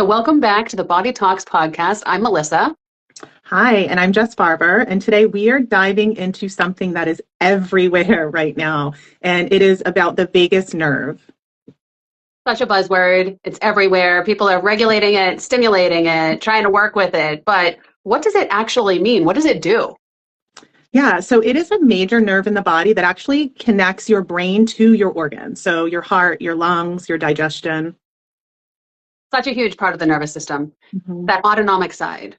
So, welcome back to the Body Talks podcast. I'm Melissa. Hi, and I'm Jess Barber, and today we are diving into something that is everywhere right now, and it is about the vagus nerve. Such a buzzword. It's everywhere. People are regulating it, stimulating it, trying to work with it. But what does it actually mean? What does it do? Yeah, so it is a major nerve in the body that actually connects your brain to your organs. So your heart, your lungs, your digestion. Such a huge part of the nervous system, Mhm. that autonomic side.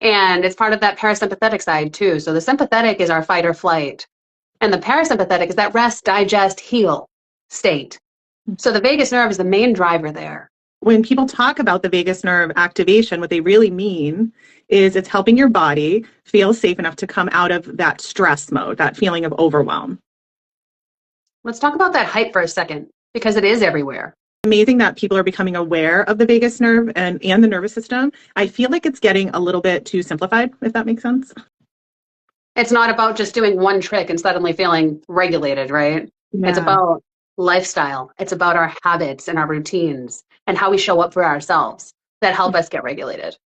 And it's part of that parasympathetic side too. So, the sympathetic is our fight or flight, and the parasympathetic is that rest, digest, heal state. So, the vagus nerve is the main driver there. When people talk about the vagus nerve activation, what they really mean is it's helping your body feel safe enough to come out of that stress mode, that feeling of overwhelm. Let's talk about that hype for a second, because it is everywhere. Amazing that people are becoming aware of the vagus nerve and the nervous system. I feel like it's getting a little bit too simplified, if that makes sense. It's not about just doing one trick and suddenly feeling regulated, right? It's Yeah, about lifestyle. It's about our habits and our routines and how we show up for ourselves that help us get regulated.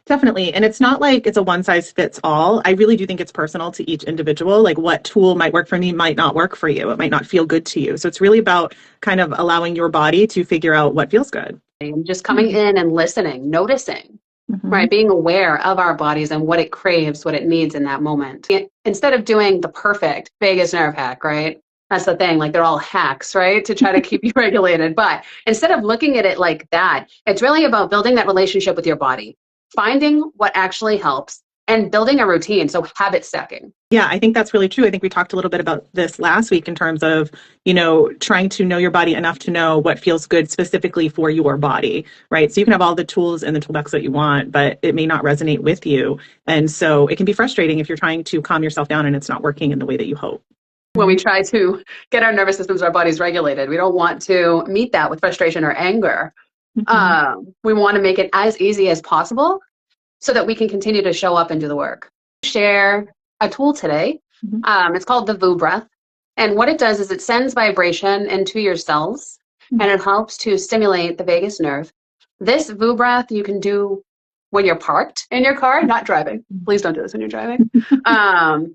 definitely. And it's not like it's a one size fits all. I really do think it's personal to each individual. Like what tool might work for me might not work for you. It might not feel good to you. So it's really about kind of allowing your body to figure out what feels good. And just coming in and listening, noticing, Mhm. right? Being aware of our bodies and what it craves, what it needs in that moment. Instead of doing the perfect vagus nerve hack, right? That's the thing, like they're all hacks, right? To try to keep you regulated. But instead of looking at it like that, it's really about building that relationship with your body, finding what actually helps and building a routine. So habit stacking. Yeah, I think that's really true. I think we talked a little bit about this last week in terms of, trying to know your body enough to know what feels good specifically for your body, right? So you can have all the tools in the toolbox that you want, but it may not resonate with you. And so it can be frustrating if you're trying to calm yourself down and it's not working in the way that you hope. When we try to get our nervous systems, our bodies regulated, we don't want to meet that with frustration or anger. Mhm. We want to make it as easy as possible so that we can continue to show up and do the work. Share a tool today. Mhm. It's called the VU breath. And what it does is it sends vibration into your cells and it helps to stimulate the vagus nerve. This VU breath you can do when you're parked in your car, not driving. Please don't do this when you're driving.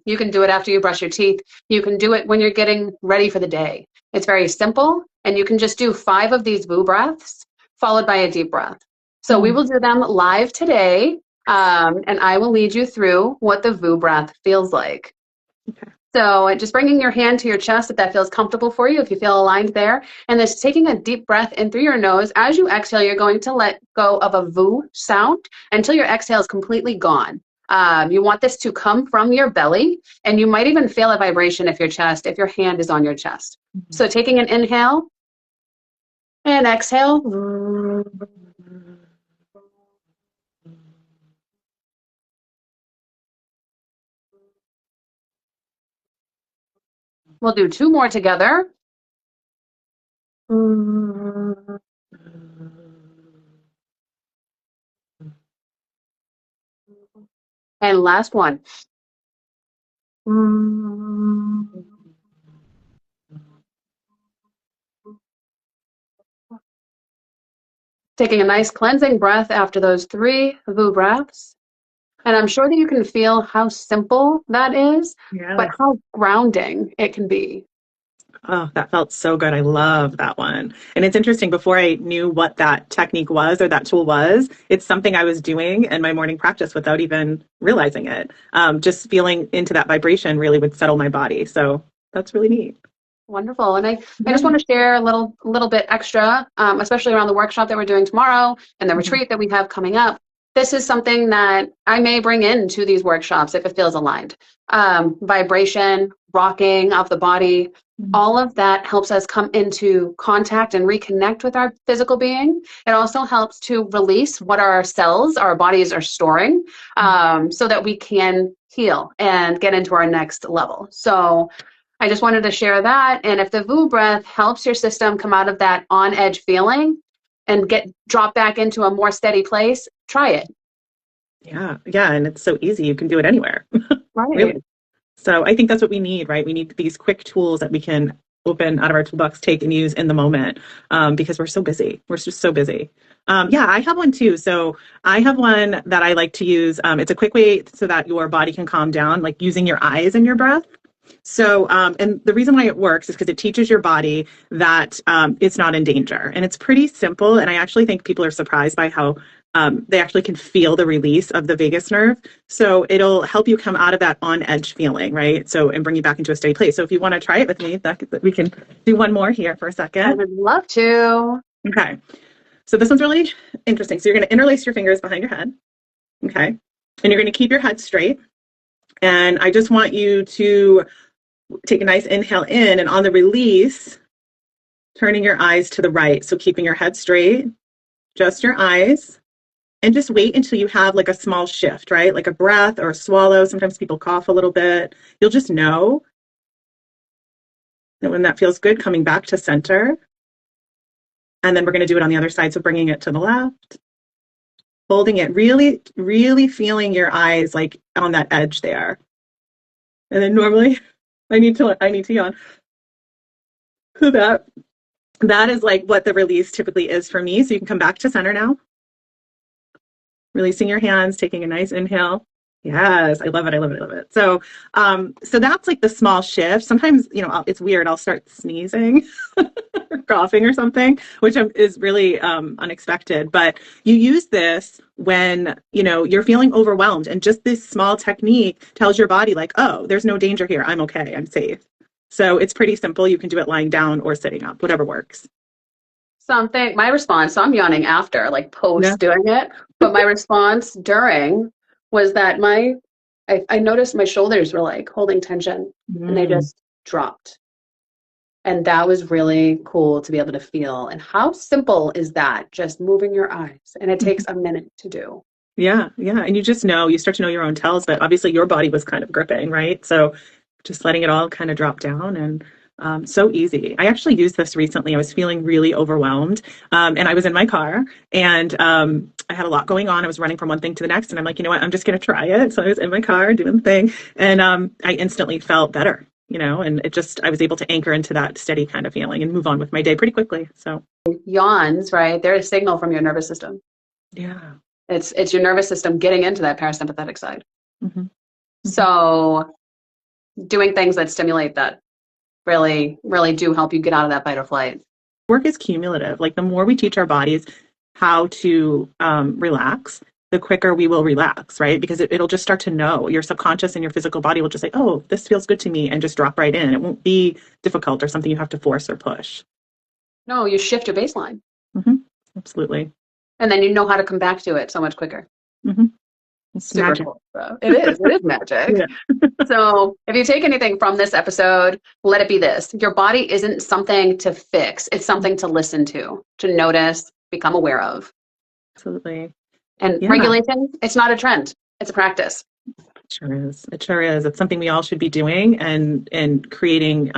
You can do it after you brush your teeth. You can do it when you're getting ready for the day. It's very simple, and you can just do 5 of these VU breaths followed by a deep breath. So we will do them live today, and I will lead you through what the VU breath feels like. Okay. So just bringing your hand to your chest if that feels comfortable for you, if you feel aligned there, and then taking a deep breath in through your nose. As you exhale, you're going to let go of a VU sound until your exhale is completely gone. You want this to come from your belly, and you might even feel a vibration if your hand is on your chest. So taking an inhale and exhale. We'll do 2 more together. And last one. Taking a nice cleansing breath after those 3 VU breaths. And I'm sure that you can feel how simple that is, but Yeah. how grounding it can be. Oh, that felt so good. I love that one. And it's interesting, before I knew what that technique was or that tool was, it's something I was doing in my morning practice without even realizing it. Just feeling into that vibration really would settle my body. So that's really neat. Wonderful. And I just want to share a little bit extra, especially around the workshop that we're doing tomorrow and the retreat that we have coming up. This is something that I may bring into these workshops if it feels aligned. Vibration, rocking of the body, all of that helps us come into contact and reconnect with our physical being. It also helps to release what our cells, our bodies are storing, so that we can heal and get into our next level. So I just wanted to share that. And if the VU breath helps your system come out of that on edge feeling and drop back into a more steady place, try it. Yeah. Yeah. And it's so easy. You can do it anywhere. Right. Really. So I think that's what we need, right? We need these quick tools that we can open out of our toolbox, take and use in the moment, because we're so busy. We're just so busy. Yeah, I have one too. So I have one that I like to use. It's a quick way so that your body can calm down, like using your eyes and your breath. So, and the reason why it works is because it teaches your body that it's not in danger. And it's pretty simple. And I actually think people are surprised by how they actually can feel the release of the vagus nerve. So it'll help you come out of that on edge feeling, right? So, and bring you back into a steady place. So if you want to try it with me, we can do one more here for a second. I would love to. Okay. So this one's really interesting. So you're going to interlace your fingers behind your head. Okay. And you're going to keep your head straight. And I just want you to take a nice inhale in, and on the release, turning your eyes to the right. So keeping your head straight, just your eyes, and just wait until you have like a small shift, right? Like a breath or a swallow. Sometimes people cough a little bit. You'll just know. And when that feels good, coming back to center. And then we're going to do it on the other side. So bringing it to the left, holding it, really, really feeling your eyes like on that edge there. And then normally I need to yawn. So that is like what the release typically is for me. So you can come back to center now. Releasing your hands, taking a nice inhale. Yes, I love it. I love it. I love it. So, so that's like the small shift. Sometimes, it's weird. I'll start sneezing or coughing or something, which is really unexpected. But you use this when, you're feeling overwhelmed, and just this small technique tells your body like, oh, there's no danger here. I'm okay. I'm safe. So it's pretty simple. You can do it lying down or sitting up, whatever works. My response, so I'm yawning after, like post doing it, but my response during was that I noticed my shoulders were like holding tension and they just dropped. And that was really cool to be able to feel. And how simple is that? Just moving your eyes. And it takes a minute to do. Yeah. Yeah. And you start to know your own tells, but obviously your body was kind of gripping, right? So just letting it all kind of drop down, and so easy. I actually used this recently. I was feeling really overwhelmed, and I was in my car, and I had a lot going on. I was running from one thing to the next, and I'm like, you know what? I'm just going to try it. So I was in my car doing the thing, and I instantly felt better, and I was able to anchor into that steady kind of feeling and move on with my day pretty quickly. So yawns, right? They're a signal from your nervous system. Yeah. It's your nervous system getting into that parasympathetic side. Mm-hmm. Mm-hmm. So doing things that stimulate that really, really do help you get out of that fight or flight. Work is cumulative. Like the more we teach our bodies how to relax, the quicker we will relax, right? Because it'll just start to know. Your subconscious and your physical body will just say, oh, this feels good to me, and just drop right in. It won't be difficult or something you have to force or push. No, you shift your baseline. Mm-hmm. Absolutely. And then you know how to come back to it so much quicker. Mm-hmm. It's super magic. Cool. So it is magic. Yeah. So if you take anything from this episode, let it be this. Your body isn't something to fix. It's something to listen to notice, become aware of. Absolutely. And regulation, it's not a trend. It's a practice. It sure is. It sure is. It's something we all should be doing and creating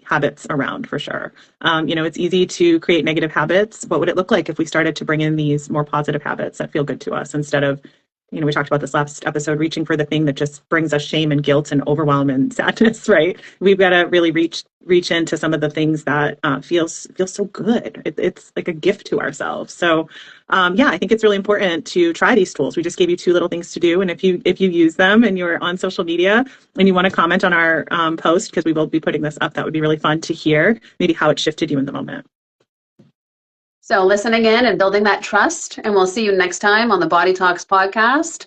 habits around, for sure. It's easy to create negative habits. What would it look like if we started to bring in these more positive habits that feel good to us, instead of, we talked about this last episode, reaching for the thing that just brings us shame and guilt and overwhelm and sadness, right? We've got to really reach into some of the things that feels so good. It's like a gift to ourselves. So, I think it's really important to try these tools. We just gave you 2 little things to do. And if you use them and you're on social media and you want to comment on our post, because we will be putting this up, that would be really fun to hear maybe how it shifted you in the moment. So listening in and building that trust, and we'll see you next time on the Body Talks podcast.